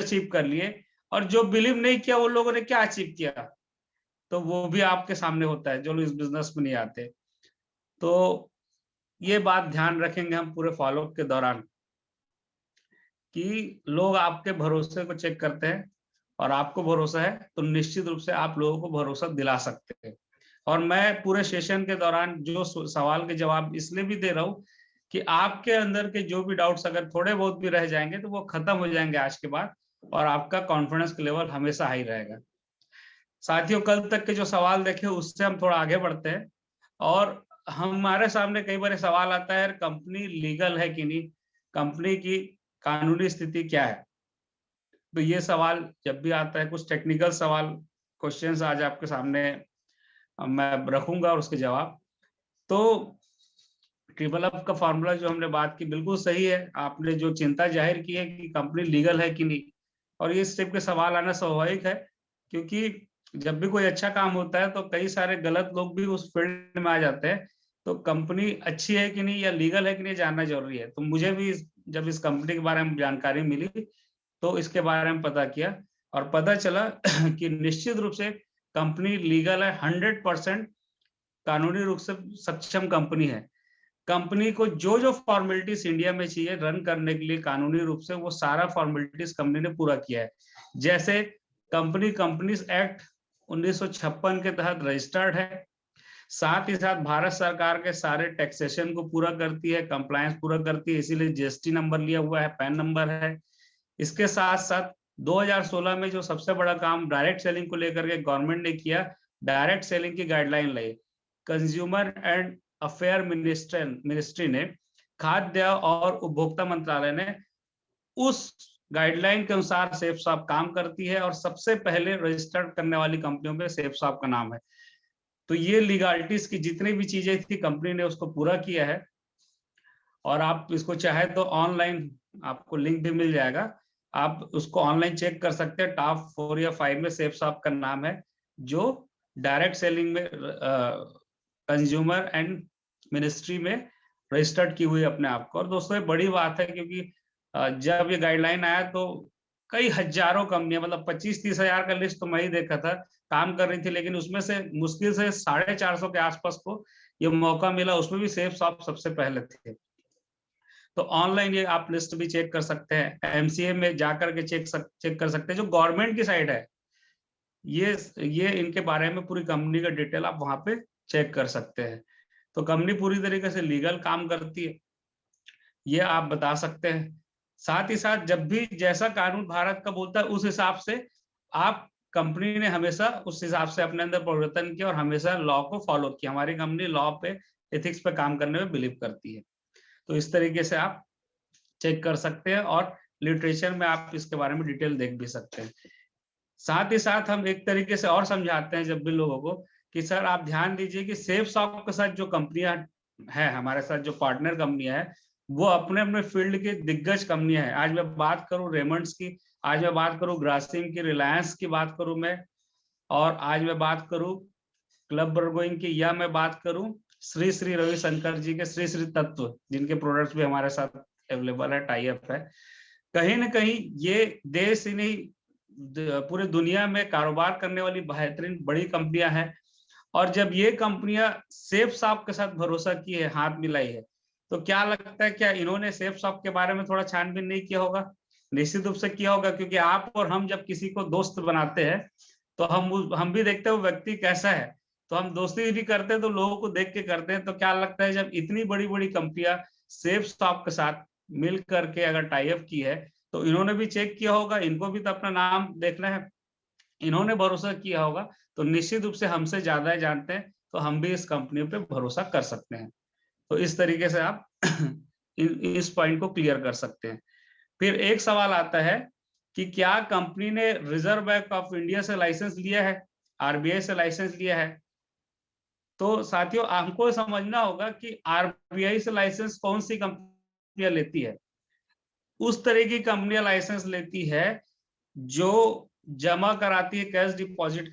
Achieve कर लिए, और जो बिलीव नहीं किया वो लोगों ने क्या अचीव किया, तो वो भी आपके सामने होता है, जो लोग इस बिजनेस में नहीं आते। तो ये बात ध्यान रखेंगे हम पूरे फॉलोअप के दौरान, कि लोग आपके भरोसे को चेक करते हैं, और आपको भरोसा है तो निश्चित रूप से आप लोगों को भरोसा दिला सकते हैं। और मैं पूरे सेशन के दौरान जो सवाल के जवाब इसलिए भी दे रहा हूँ कि आपके अंदर के जो भी डाउट्स अगर थोड़े बहुत भी रह जाएंगे तो वो खत्म हो जाएंगे आज के बाद, और आपका कॉन्फिडेंस लेवल हमेशा हाई रहेगा। साथियों, कल तक के जो सवाल देखे उससे हम थोड़ा आगे बढ़ते हैं, और हमारे सामने कई बार सवाल आता है, कंपनी लीगल है कि नहीं, कंपनी की कानूनी स्थिति क्या है। तो ये सवाल जब भी आता है, कुछ टेक्निकल सवाल, क्वेश्चंस आज आपके सामने मैं रखूंगा और उसके जवाब। तो ट्रिपल अप का फॉर्मूला जो हमने बात की बिल्कुल सही है, आपने जो चिंता जाहिर की है कि कंपनी लीगल है कि नहीं, और ये इस टाइप के सवाल आना स्वाभाविक है, क्योंकि जब भी कोई अच्छा काम होता है तो कई सारे गलत लोग भी उस फील्ड में आ जाते हैं। तो कंपनी अच्छी है कि नहीं या लीगल है कि नहीं जानना जरूरी है। तो मुझे भी जब इस कंपनी के बारे में जानकारी मिली तो इसके बारे में पता किया, और पता चला कि निश्चित रूप से कंपनी लीगल है, 100% कानूनी रूप से सक्षम कंपनी है। कंपनी को जो जो फॉर्मेलिटीज इंडिया में चाहिए रन करने के लिए कानूनी रूप से, वो सारा फॉर्मेलिटीज कंपनी ने पूरा किया है। जैसे कंपनीज एक्ट 1956 के तहत रजिस्टर्ड है, साथ ही साथ भारत सरकार के सारे टैक्सेशन को पूरा करती है, कंप्लायंस पूरा करती है, इसीलिए जीएसटी नंबर लिया हुआ है, पैन नंबर है। इसके साथ साथ 2016 में जो सबसे बड़ा काम डायरेक्ट सेलिंग को लेकर के गवर्नमेंट ने किया, डायरेक्ट सेलिंग की guideline lie. Consumer and affair ministry ने, खाद्य और उपभोक्ता मंत्रालय ने उस गाइडलाइन के अनुसार सेफ शॉप काम करती है, और सबसे पहले रजिस्टर्ड करने वाली कंपनियों में सेफ शॉप का नाम है। तो ये लीगालिटीज की जितनी भी चीजें थी कंपनी ने उसको पूरा किया है, और आप इसको चाहे तो ऑनलाइन आपको लिंक भी मिल जाएगा, आप उसको ऑनलाइन चेक कर सकते हैं। टॉप 4 या 5 में सेफ शॉप का नाम है, जो डायरेक्ट सेलिंग में कंज्यूमर एंड मिनिस्ट्री में रजिस्टर्ड की हुई अपने आप को। और दोस्तों ये बड़ी बात है, क्योंकि जब ये गाइडलाइन आया तो कई हजारों कंपनियां, मतलब 25-30 हजार का लिस्ट तो मैं ही देखा था, काम कर रही थी, लेकिन उसमें से मुश्किल से 450 के आसपास को ये मौका मिला, उसमें भी सेफ शॉप सबसे पहले थे। तो ऑनलाइन ये आप लिस्ट भी चेक कर सकते हैं, एमसीए में जाकर के चेक कर सकते हैं, जो गवर्नमेंट की साइट है, ये इनके बारे में पूरी कंपनी का डिटेल आप वहां पे चेक कर सकते हैं। तो कंपनी पूरी तरीके से लीगल काम करती है, ये आप बता सकते हैं। साथ ही साथ जब भी जैसा कानून भारत का बोलता है उस हिसाब से आप, कंपनी ने हमेशा उस हिसाब से अपने अंदर परिवर्तन किया और हमेशा लॉ को फॉलो किया। हमारी कंपनी लॉ पे, एथिक्स पे काम करने में बिलीव करती है। तो इस तरीके से आप चेक कर सकते हैं, और लिटरेचर में आप इसके बारे में डिटेल देख भी सकते हैं। साथ ही साथ हम एक तरीके से और समझाते हैं जब भी लोगों को, कि सर आप ध्यान दीजिए कि सेफ शॉप के साथ जो कंपनियां हैं, हमारे साथ जो पार्टनर कंपनियां हैं, वो अपने अपने फील्ड की दिग्गज कंपनियां हैं। आज मैं बात करूं रेमंड्स की, आज मैं बात करूं ग्रासिम की, रिलायंस की बात करूं मैं, और आज मैं बात करूं क्लब बर्गोइंग की, या मैं बात करूं श्री श्री रविशंकर जी के श्री श्री तत्व, जिनके प्रोडक्ट्स भी हमारे साथ अवेलेबल है, टाई अप है। कहीं ना कहीं ये देश ही नहीं, पूरे दुनिया में कारोबार करने वाली बेहतरीन बड़ी कंपनियां हैं। और जब ये कंपनियां सेफ शॉप के साथ भरोसा की है, हाथ मिलाई है, तो क्या लगता है, क्या इन्होंने सेफ शॉप के बारे में थोड़ा छानबीन नहीं किया होगा? निश्चित रूप से किया होगा, क्योंकि आप और हम जब किसी को दोस्त बनाते हैं तो हम भी देखते हैं वो व्यक्ति कैसा है, तो हम दोस्ती भी करते हैं तो लोगों को देख के करते हैं। तो क्या लगता है, जब इतनी बड़ी बड़ी कंपनियां सेफ शॉप के साथ मिल करके अगर टाई अप की है, तो इन्होंने भी चेक किया होगा, इनको भी तो अपना नाम देखना है, इन्होंने भरोसा किया होगा, तो निश्चित रूप से हमसे ज्यादा जानते हैं, तो हम भी इस कंपनी पे भरोसा कर सकते हैं। तो इस तरीके से आप इस पॉइंट को क्लियर कर सकते हैं। फिर एक सवाल आता है कि क्या कंपनी ने रिजर्व बैंक ऑफ इंडिया से लाइसेंस लिया है, आरबीआई से लाइसेंस लिया है? तो साथियों, हमको समझना होगा कि आरबीआई से लाइसेंस कौन सी कंपनियां लेती है। उस तरह की कंपनियां लाइसेंस लेती है जो जमा कराती है, कैश डिपॉजिट